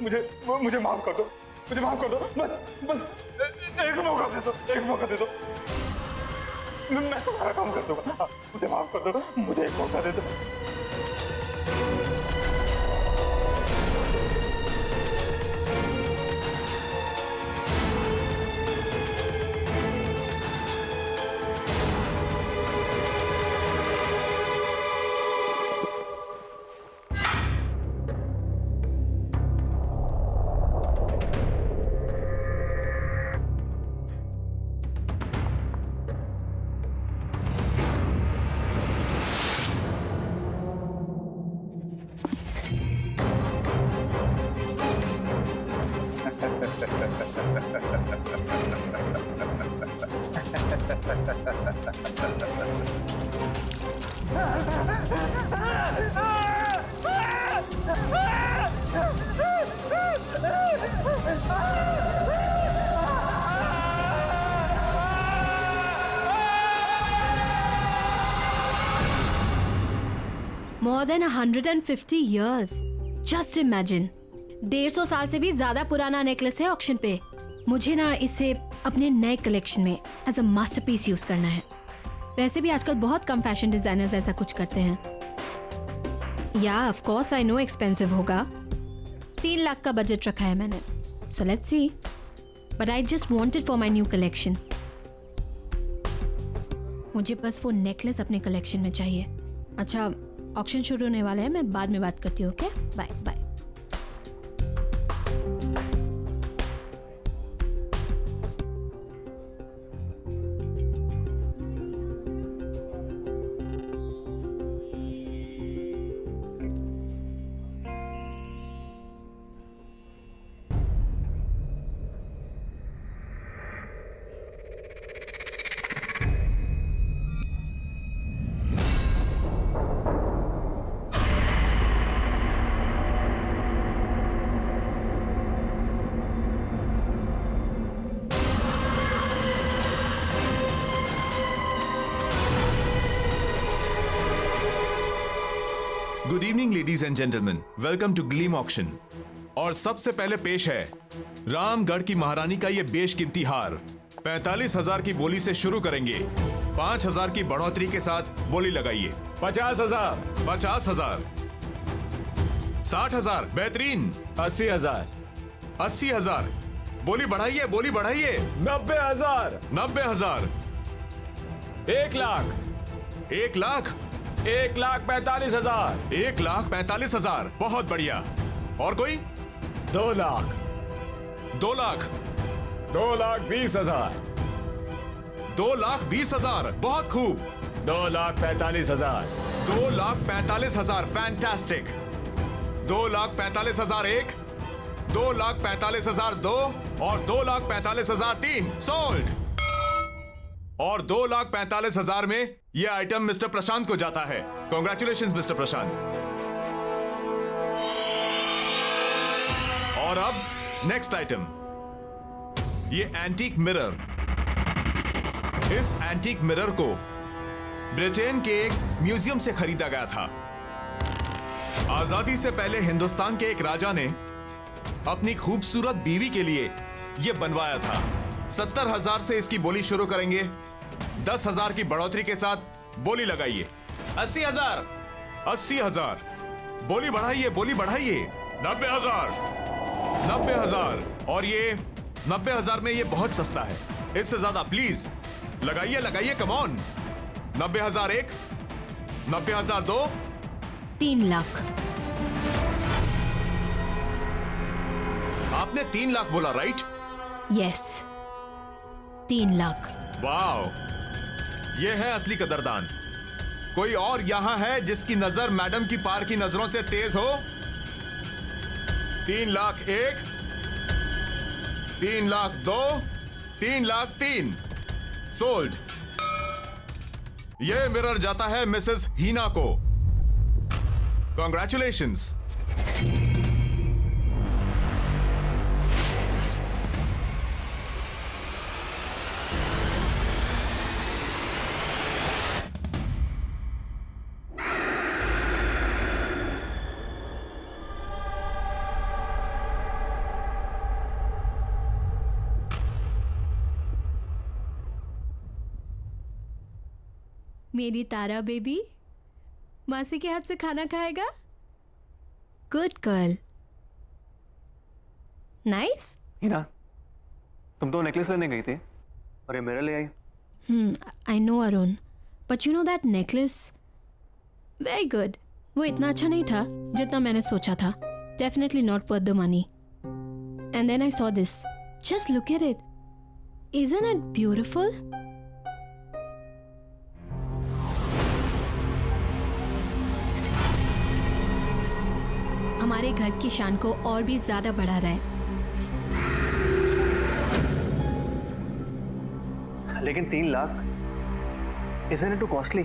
मुझे मुझे माफ कर दो, मुझे माफ कर दो, बस बस एक मौका दे दो, एक मौका दे दो, मैं तुम्हारा काम कर दूंगा। मुझे माफ कर दो, मुझे एक मौका दे दो। More than 150 years. Just imagine. 150 साल से भी ज्यादा पुराना नेकलेस है ऑक्शन पे। मुझे ना इसे अपने नए कलेक्शन में एज अ मास्टरपीस यूज करना है। वैसे भी आजकल बहुत कम फैशन डिजाइनर्स ऐसा कुछ करते हैं। या of course I know expensive होगा। 3 लाख का बजट रखा है मैंने। So let's see. But I just wanted for my new collection. मुझे बस वो नेकलेस अपने कलेक्शन में चाहिए। अच्छा, ऑक्शन शुरू होने वाला है, मैं बाद में बात करती हूँ। Okay, bye bye. Good evening ladies and gentleman, welcome to Gleam auction. और सबसे पहले पेश है रामगढ़ की महारानी का ये बेशकीमती हार। 45,000 की बोली से शुरू करेंगे। 5,000 की बढ़ोतरी के साथ बोली लगाइए। 50,000, 50,000, 60,000, बेहतरीन। 80,000, 80,000, बोली बढ़ाइए, बोली बढ़ाइए। 90,000, 90,000, 1 लाख, 1 लाख, 1,45,000, 1,45,000, बहुत बढ़िया। और कोई? 2 लाख, 2 लाख, 2,20,000, 2,20,000, बहुत खूब। 2,45,000, 2,45,000, फैंटास्टिक। 2,45,000 एक, 2,45,000 दो, और 2,45,000 तीन। सोल्ड। और 2,45,000 में यह आइटम मिस्टर प्रशांत को जाता है। कॉन्ग्रेचुलेशंस मिस्टर प्रशांत। और अब नेक्स्ट आइटम, ये एंटीक मिरर। इस एंटीक मिरर को ब्रिटेन के एक म्यूजियम से खरीदा गया था। आजादी से पहले हिंदुस्तान के एक राजा ने अपनी खूबसूरत बीवी के लिए यह बनवाया था। 70,000 से इसकी बोली शुरू करेंगे। 10,000 की बढ़ोतरी के साथ बोली लगाइए। 80,000, 80,000, बोली बढ़ाइए, बोली बढ़ाइए। 90,000, 90,000, और ये 90,000 में ये बहुत सस्ता है। इससे ज्यादा प्लीज लगाइए, लगाइए, कम ऑन। 90,000 एक, 90,000 दो, 3 लाख। आपने 3 लाख बोला, राइट? यस, 3 लाख। वाओ, ये है असली कदरदान। कोई और यहां है जिसकी नजर मैडम की पार की नजरों से तेज हो? 3 लाख एक, 3 लाख दो, 3 लाख तीन। सोल्ड। यह मिरर जाता है मिसेस हीना को। कॉन्ग्रेचुलेशंस। मेरी तारा बेबी मासी के हाथ से खाना खाएगा? Good girl. नाइस. हीना, तुम तो नेकलेस लेने गई थी और ये मेरे ले आई. I know Arun, but you know that necklace very good. वो इतना अच्छा नहीं था जितना मैंने सोचा था. Definitely not worth the money. And then I saw this. Just look at it. Isn't it beautiful? हमारे घर की शान को और भी ज्यादा बढ़ा रहा है. लेकिन 3 lakh, isn't it too costly?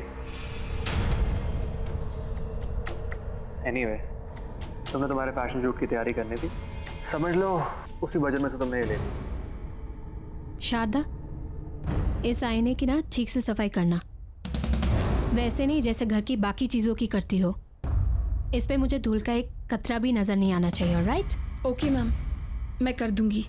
Anyway, तुमने तुम्हारे फैशन शूट की तैयारी करनी थी, समझ लो उसी बजट में से तुमने ये ले ली. शारदा, इस आईने की ना ठीक से सफाई करना. वैसे नहीं जैसे घर की बाकी चीजों की करती हो. इस पे मुझे धूल का एक कतरा भी नजर नहीं आना चाहिए. ऑलराइट? ओके मैम, मैं कर दूंगी.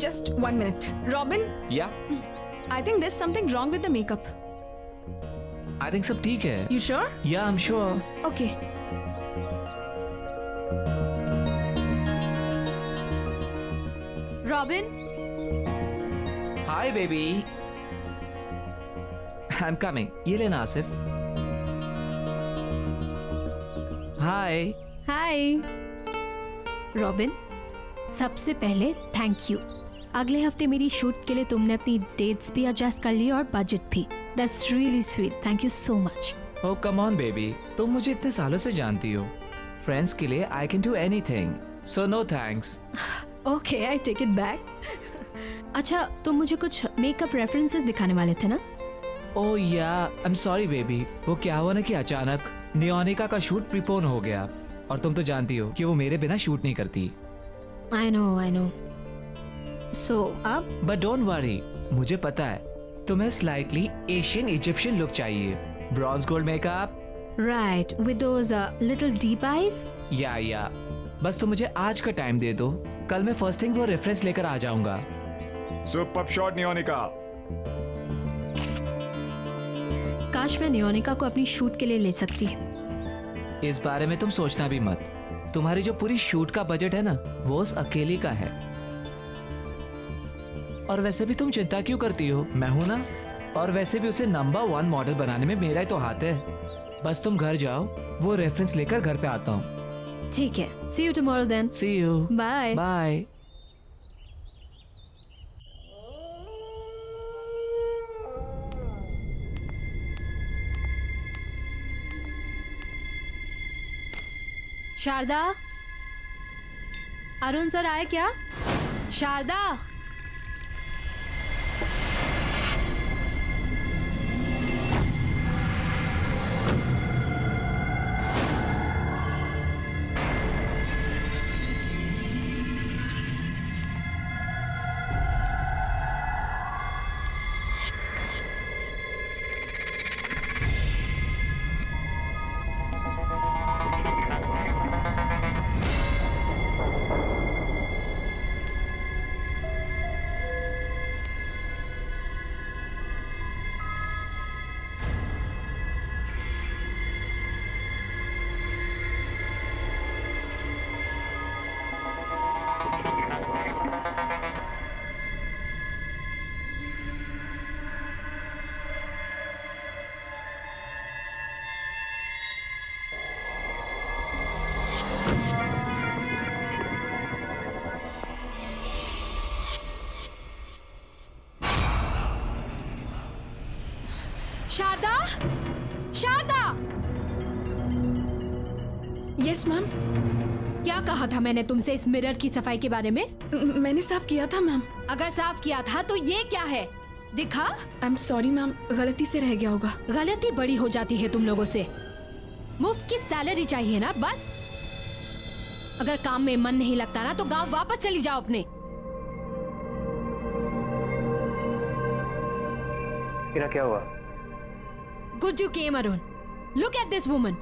Just 1 minute. Robin, या I think there's something wrong with the makeup. I think सब ठीक है. You sure? या I am sure. Okay. Robin, hi baby. I am coming. ये लेना आसिफ. हाय. हाय. रॉबिन, सबसे पहले थैंक यू. अगले हफ्ते मेरी शूट के लिए तुमने अपनी डेट्स भी एडजस्ट कर ली और बजट भी. That's really sweet. Thank you so much. Oh come on baby, तुम मुझे इतने सालों से जानती हो. फ्रेंड्स के लिए I can do anything. So no thanks. Okay, I take it back. अच्छा, तुम मुझे कुछ मेकअप रेफरेंसेस दिखाने वाले थे ना? ओह या आई एम सॉरी बेबी. वो क्या हुआ ना कि अचानक नियोनिका का शूट प्रीपोन हो गया और तुम तो जानती हो कि वो मेरे बिना शूट नहीं करती. I know. सो अब बट डोंट वरी, मुझे पता है तुम्हें स्लाइटली एशियन इजिप्शियन लुक चाहिए. Bronze gold makeup. Right, with those little deep eyes. या बस तुम मुझे आज का टाइम दे दो. कल मैं फर्स्ट थिंग वो रेफरेंस लेकर आ जाऊंगा. Super shot Neonika. काश मैं नियोनिका को अपनी शूट के लिए ले सकती. इस बारे में तुम सोचना भी मत. तुम्हारी जो पूरी शूट का बजट है ना, वो उस अकेली का है. और वैसे भी तुम चिंता क्यों करती हो, मैं हूं ना. और वैसे भी उसे नंबर 1 मॉडल बनाने में मेरा ही तो हाथ है. बस तुम घर जाओ, वो रेफरेंस लेकर घर पे आता हूँ. ठीक है. See you tomorrow then. See you. Bye. Bye. Sharda, Arun sir आए क्या? शारदा. Sharda, Sharda, yes ma'am. क्या कहा था मैंने तुमसे इस मिरर की सफाई के बारे में? मैंने साफ किया था मैम। अगर साफ किया था तो ये क्या है? दिखा। आई एम सॉरी मैम, गलती से रह गया होगा। गलती बड़ी हो जाती है तुम लोगों से। मुफ्त की सैलरी चाहिए ना बस। अगर काम में मन नहीं लगता ना तो गांव वापस चली जाओ अपने। इरा क्या हुआ? गुज्जू केम Arun, look at this woman.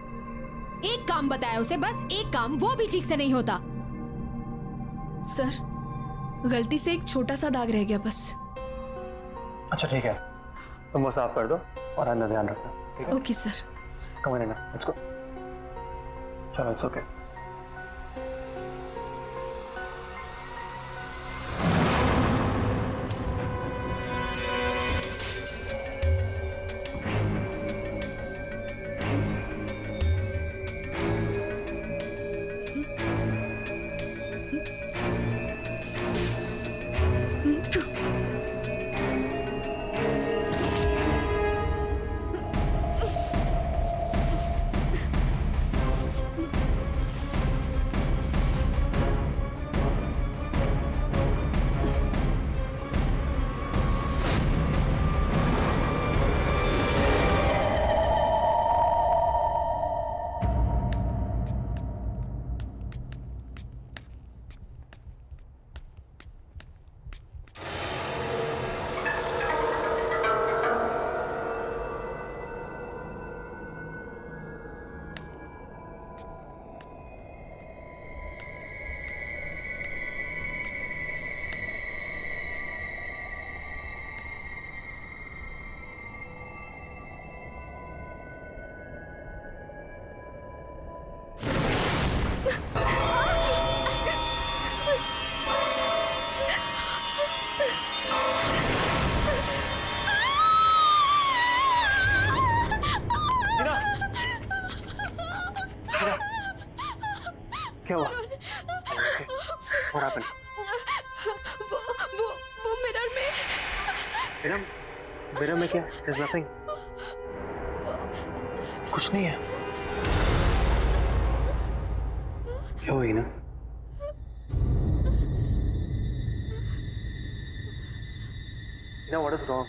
एक काम बताया उसे, बस एक काम, वो भी ठीक से नहीं होता। सर, गलती से एक छोटा सा दाग रह गया बस। अच्छा ठीक है, तुम वो साफ कर दो और अंदर ध्यान रखना, ठीक है? Okay sir. Come on, let's go. चलो, इट्स ओके। क्या हुआ? What happened? वो मिरर में। मिरर में क्या? There's nothing. कुछ नहीं है। क्या हुई ना? What is wrong?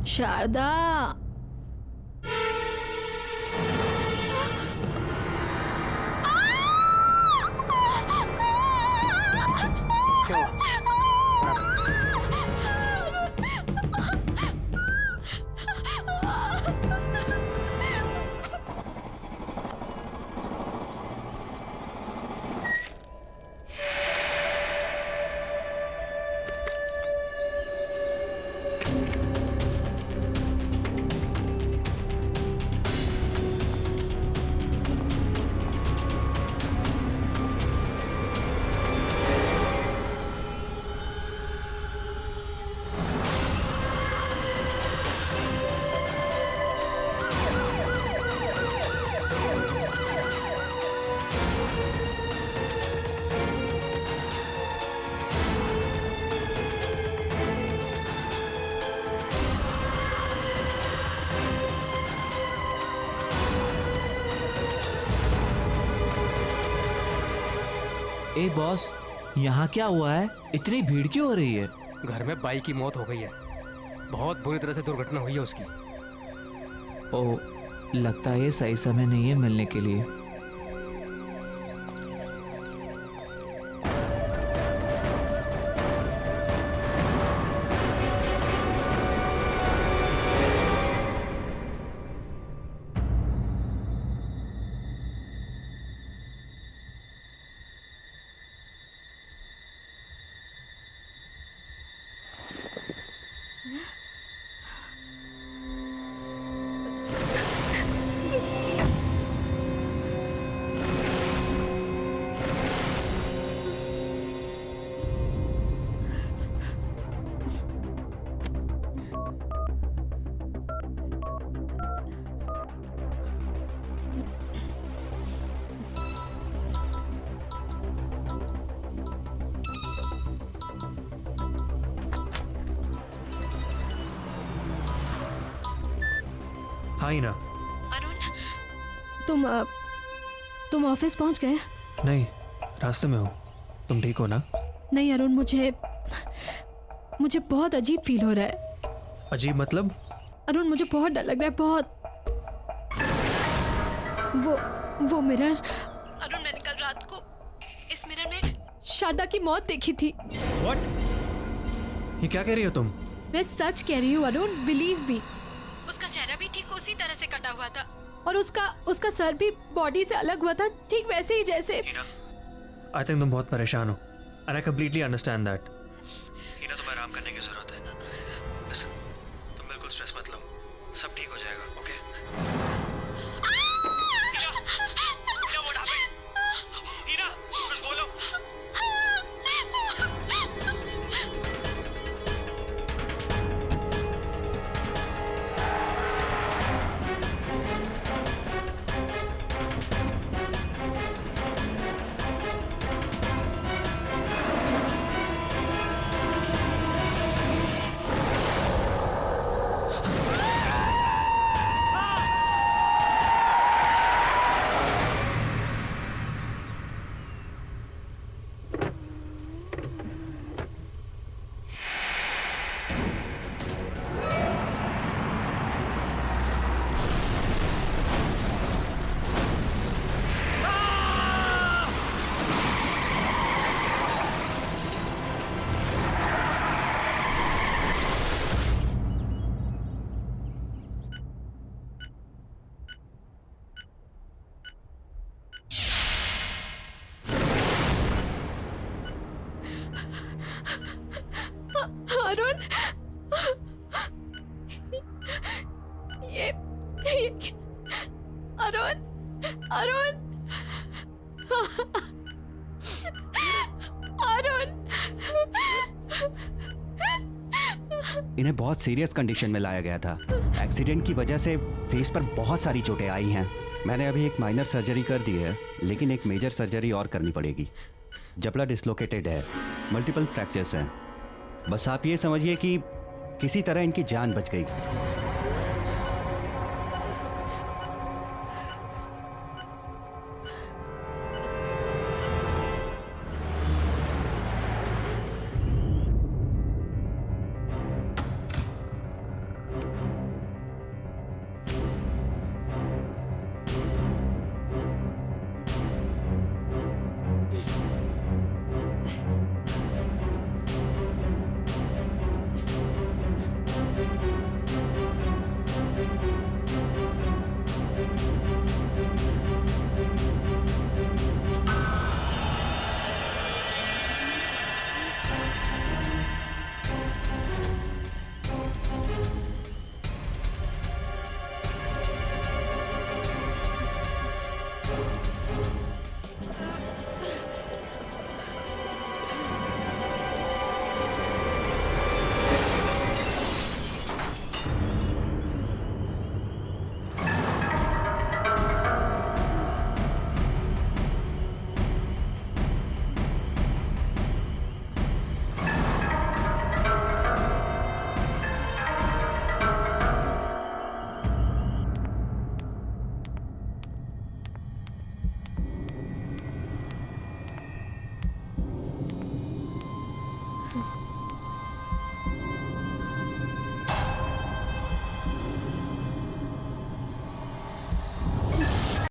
शारदा, क्या हुआ? ए बॉस, यहाँ क्या हुआ है? इतनी भीड़ क्यों हो रही है? घर में बाई की मौत हो गई है। बहुत बुरी तरह से दुर्घटना हुई है उसकी। ओ, लगता है ये सही समय नहीं है मिलने के लिए। हाँ ही ना। अरुण, तुम ऑफिस पहुंच गए? नहीं, रास्ते में हूँ। तुम ठीक हो ना? नहीं अरुण, मुझे बहुत अजीब फील हो रहा है। अजीब मतलब? अरुण, मुझे बहुत डर लग रहा है, बहुत। वो मिरर, अरुण, मैंने कल रात को इस मिरर में शारदा की मौत देखी थी। What? ये क्या कह रही हो तुम? मैं सच कह रही हूँ अरुण, बिलीव मी। उसका चेहरा भी ठीक उसी तरह से कटा हुआ था और उसका सर भी बॉडी से अलग हुआ था, ठीक वैसे ही जैसे। आई थिंक तुम बहुत परेशान हो and I completely understand that. Heena, तुम्हें आराम करने की जरूरत है। Listen, तुम बिल्कुल स्ट्रेस मत लो, सब ठीक हो जाएगा। Okay? Heena, what happened? Heena, कुछ बोलो। अरुण, ये अरुण, अरुण, अरुण। इन्हें बहुत सीरियस कंडीशन में लाया गया था। एक्सीडेंट की वजह से फेस पर बहुत सारी चोटें आई हैं। मैंने अभी एक माइनर सर्जरी कर दी है, लेकिन एक मेजर सर्जरी और करनी पड़ेगी। जबड़ा डिसलोकेटेड है, मल्टीपल फ्रैक्चर्स हैं। बस आप ये समझिए कि किसी तरह इनकी जान बच गई।